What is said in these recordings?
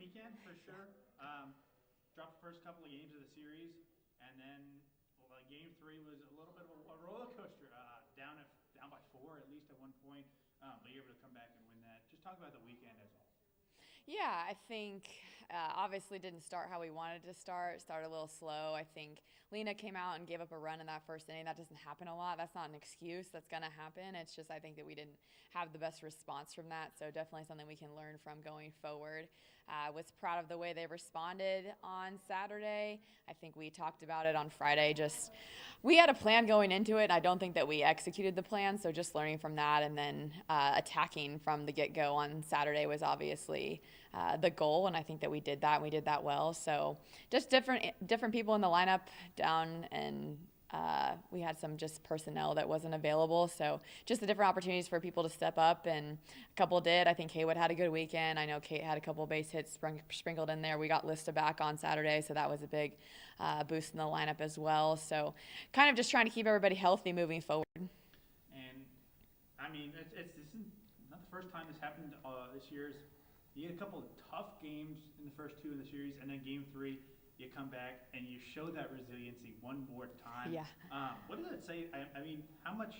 weekend for sure. Dropped the first couple of games of the series, and then game 3 was a little bit of a roller coaster. Down by 4 at least at one point, but you're able to come back and win that. Just talk about the weekend as a whole. Yeah, I think obviously didn't start how we wanted to start. Started a little slow. I think Lena came out and gave up a run in that first inning. That doesn't happen a lot. That's not an excuse. That's going to happen. It's just I think that we didn't have the best response from that. So definitely something we can learn from going forward. Was proud of the way they responded on Saturday. I think we talked about it on Friday. Just we had a plan going into it. I don't think that we executed the plan. So just learning from that and then attacking from the get-go on Saturday was obviously the goal, and I think that we did that. And we did that well. So just different people in the lineup down, and we had some just personnel that wasn't available. So just the different opportunities for people to step up, and a couple did. I think Haywood had a good weekend. I know Kate had a couple base hits sprinkled in there. We got Lista back on Saturday, so that was a big boost in the lineup as well. So kind of just trying to keep everybody healthy moving forward. And I mean, this is not the first time this happened this year. You had a couple of tough games in the first 2 in the series, and then game 3, you come back and you show that resiliency one more time. Yeah. What does that say? I mean, how much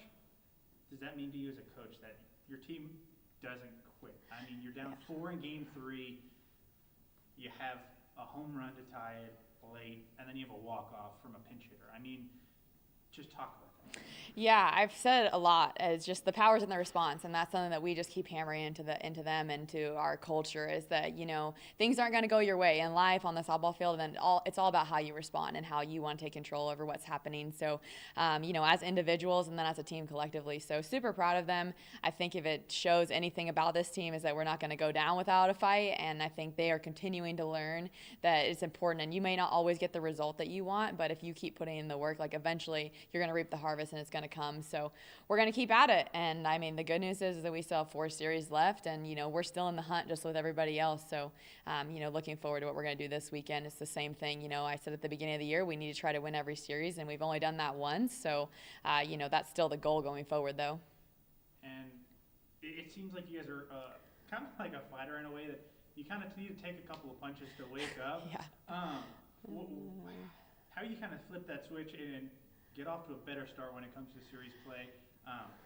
does that mean to you as a coach that your team doesn't quit? I mean, you're down 4 in game 3. You have a home run to tie it late, and then you have a walk-off from a pinch hitter. I mean, just talk about that. Yeah, I've said a lot as just the powers in the response, and that's something that we just keep hammering into them and to our culture is that, things aren't going to go your way in life on the softball field, and it's all about how you respond and how you want to take control over what's happening. So, as individuals and then as a team collectively. So super proud of them. I think if it shows anything about this team is that we're not going to go down without a fight, and I think they are continuing to learn that it's important, and you may not always get the result that you want, but if you keep putting in the work, like eventually you're going to reap the harvest and it's going to come. So we're going to keep at it. And I mean, the good news is that we still have 4 series left, and we're still in the hunt just with everybody else. So looking forward to what we're going to do this weekend. It's the same thing. I said at the beginning of the year we need to try to win every series, and we've only done that once. So that's still the goal going forward, though. And it seems like you guys are kind of like a fighter in a way that you kind of need to take a couple of punches to wake up. Yeah. How you kind of flip that switch and get off to a better start when it comes to series play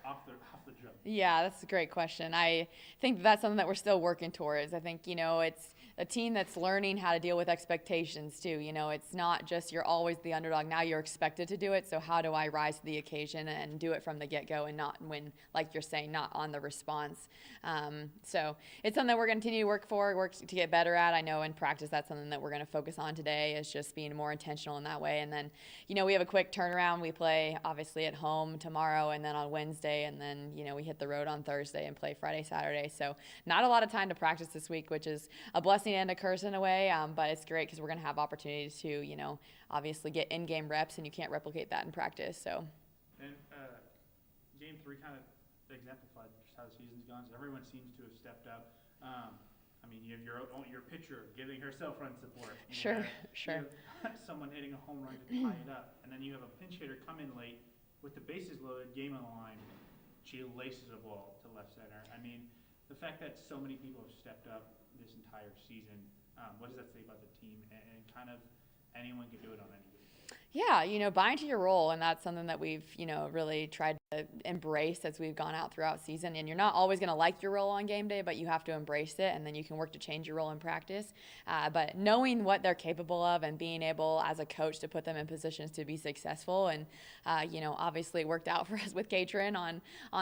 off the jump? Yeah, that's a great question. I think that's something that we're still working towards. I think, it's a team that's learning how to deal with expectations too. It's not just you're always the underdog. Now you're expected to do it. So how do I rise to the occasion and do it from the get-go and not when, like you're saying, not on the response. So it's something that we're going to continue to work to get better at. I know in practice that's something that we're going to focus on today is just being more intentional in that way. And then, we have a quick turnaround. We play obviously at home tomorrow and then on Wednesday, and then we hit the road on Thursday and play Friday, Saturday. So not a lot of time to practice this week, which is a blessing and a curse in a way, but it's great because we're going to have opportunities to obviously get in-game reps, and you can't replicate that in practice. So and game 3 kind of exemplified just how the season's gone. So everyone seems to have stepped up. I mean, you have your pitcher giving herself run support. Sure. You have someone hitting a home run to tie it up, and then you have a pinch hitter come in late with the bases loaded, game on the line. She laces a ball to left center. I mean, the fact that so many people have stepped up this entire season, what does that say about the team? And kind of anyone can do it on any given day. Yeah, buy into your role, and that's something that we've, really tried to embrace as we've gone out throughout season. And you're not always going to like your role on game day, but you have to embrace it, and then you can work to change your role in practice. But knowing what they're capable of and being able as a coach to put them in positions to be successful. And, obviously it worked out for us with Katrin on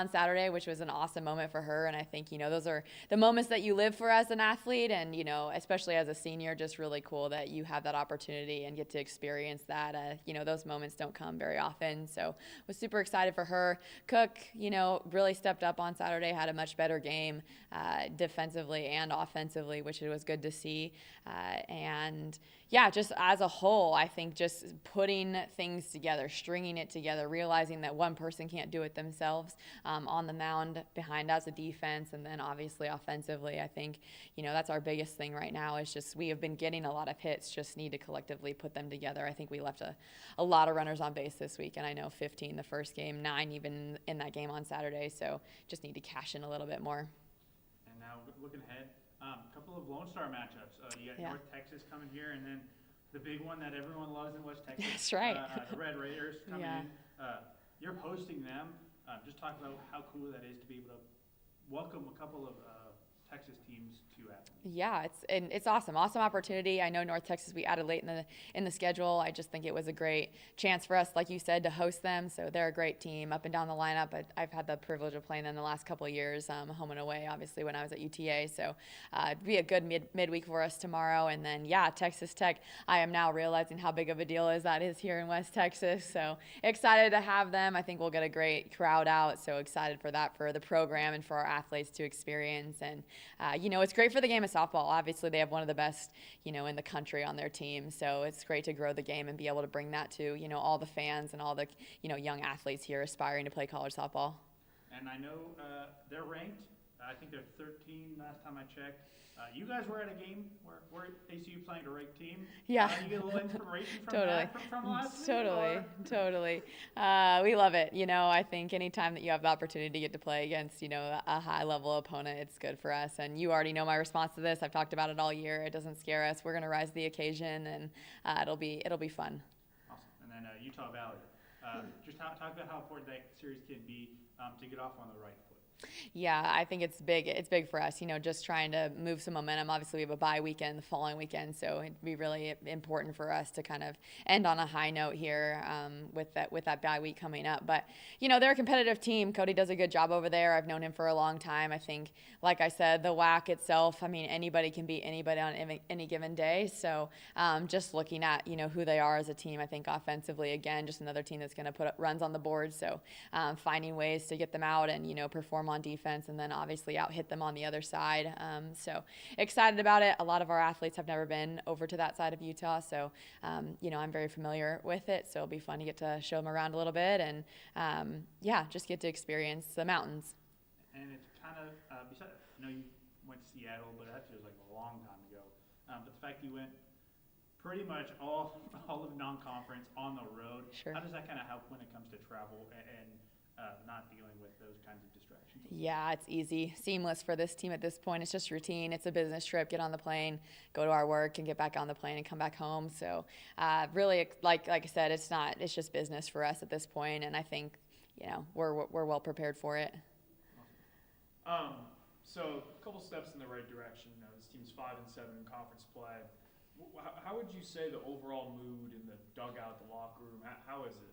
Saturday, which was an awesome moment for her. And I think, those are the moments that you live for as an athlete. And, especially as a senior, just really cool that you have that opportunity and get to experience that. Those moments don't come very often. So was super excited for her. Cook, really stepped up on Saturday, had a much better game defensively and offensively, which it was good to see. And yeah, just as a whole, I think just putting things together, stringing it together, realizing that one person can't do it themselves on the mound behind us, a defense, and then obviously offensively. I think, that's our biggest thing right now is just we have been getting a lot of hits, just need to collectively put them together. I think we left a lot of runners on base this week, and I know 15 the first game, 9 even in that game on Saturday, so just need to cash in a little bit more. And now looking ahead, Couple of Lone Star matchups. You got Yeah. North Texas coming here, and then the big one that everyone loves in West Texas. That's right. The Red Raiders coming Yeah. in. You're hosting them. Just talk about how cool that is to be able to welcome a couple of Texas teams to Athens. Yeah, it's awesome opportunity. I know North Texas we added late in the schedule. I just think it was a great chance for us, like you said, to host them. So they're a great team up and down the lineup. I've had the privilege of playing them the last couple of years, home and away, obviously when I was at UTA. So it'd be a good midweek for us tomorrow. And then Texas Tech. I am now realizing how big of a deal that is here in West Texas. So excited to have them. I think we'll get a great crowd out. So excited for that, for the program and for our athletes to experience. And it's great for the game of softball. Obviously, they have one of the best, in the country on their team. So it's great to grow the game and be able to bring that to, all the fans and all the, young athletes here aspiring to play college softball. And I know they're ranked. I think they're 13 last time I checked. You guys were at a game where ACU playing a ranked team. Yeah. You get a little inspiration from Totally. that from last week? Totally. We love it. I think anytime that you have the opportunity to get to play against, a high-level opponent, it's good for us. And you already know my response to this. I've talked about it all year. It doesn't scare us. We're going to rise to the occasion, and it'll be fun. Awesome. And then Utah Valley. Just talk about how important that series can be to get off on the right foot. Yeah, I think it's big. It's big for us, just trying to move some momentum. Obviously, we have a bye weekend the following weekend, so it'd be really important for us to kind of end on a high note here with that bye week coming up. But, they're a competitive team. Cody does a good job over there. I've known him for a long time. I think, like I said, the WAC itself, anybody can beat anybody on any given day. So just looking at, who they are as a team, I think offensively, again, just another team that's going to put runs on the board. So finding ways to get them out and, perform on defense, and then obviously out hit them on the other side. So excited about it. A lot of our athletes have never been over to that side of Utah, so I'm very familiar with it. So it'll be fun to get to show them around a little bit, and just get to experience the mountains. And it's kind of besides, I know you went to Seattle, but that feels like a long time ago. But the fact you went pretty much all of non-conference on the road, Sure. How does that kind of help when it comes to travel and not dealing with those kinds of distractions? Yeah, it's easy, seamless for this team at this point. It's just routine. It's a business trip. Get on the plane, go to our work, and get back on the plane and come back home. So, really, like I said, it's just business for us at this point, and I think we're well prepared for it. So a couple steps in the right direction. This team's 5-7 in conference play. How would you say the overall mood in the dugout, the locker room? How is it?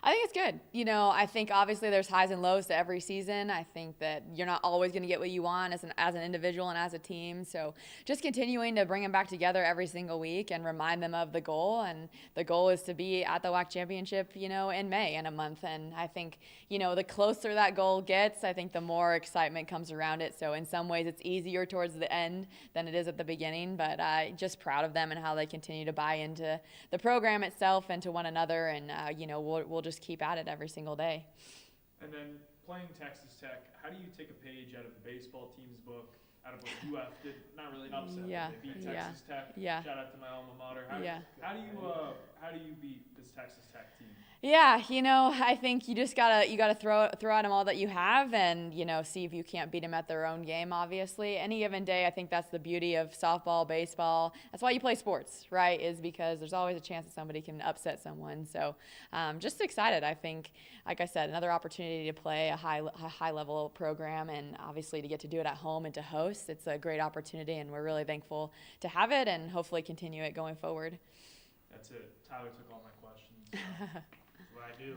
I think it's good. I think obviously there's highs and lows to every season. I think that you're not always going to get what you want as an individual and as a team. So just continuing to bring them back together every single week and remind them of the goal. And the goal is to be at the WAC championship, in May in a month. And I think, the closer that goal gets, I think the more excitement comes around it. So in some ways it's easier towards the end than it is at the beginning. But just proud of them and how they continue to buy into the program itself and to one another. And, we'll just keep at it every single day. And then playing Texas Tech, how do you take a page out of the baseball team's book, out of what UF did? Not really an upset, Yeah, but they beat Texas Tech. Yeah. Shout out to my alma mater. How do you beat this Texas Tech team? Yeah, I think you just gotta throw at them all that you have, and see if you can't beat them at their own game. Obviously, any given day, I think that's the beauty of softball, baseball. That's why you play sports, right? Is because there's always a chance that somebody can upset someone. So, just excited. I think, like I said, another opportunity to play a high level program, and obviously to get to do it at home and to host. It's a great opportunity, and we're really thankful to have it, and hopefully continue it going forward. That's it. Tyler took all my questions. That's what I do.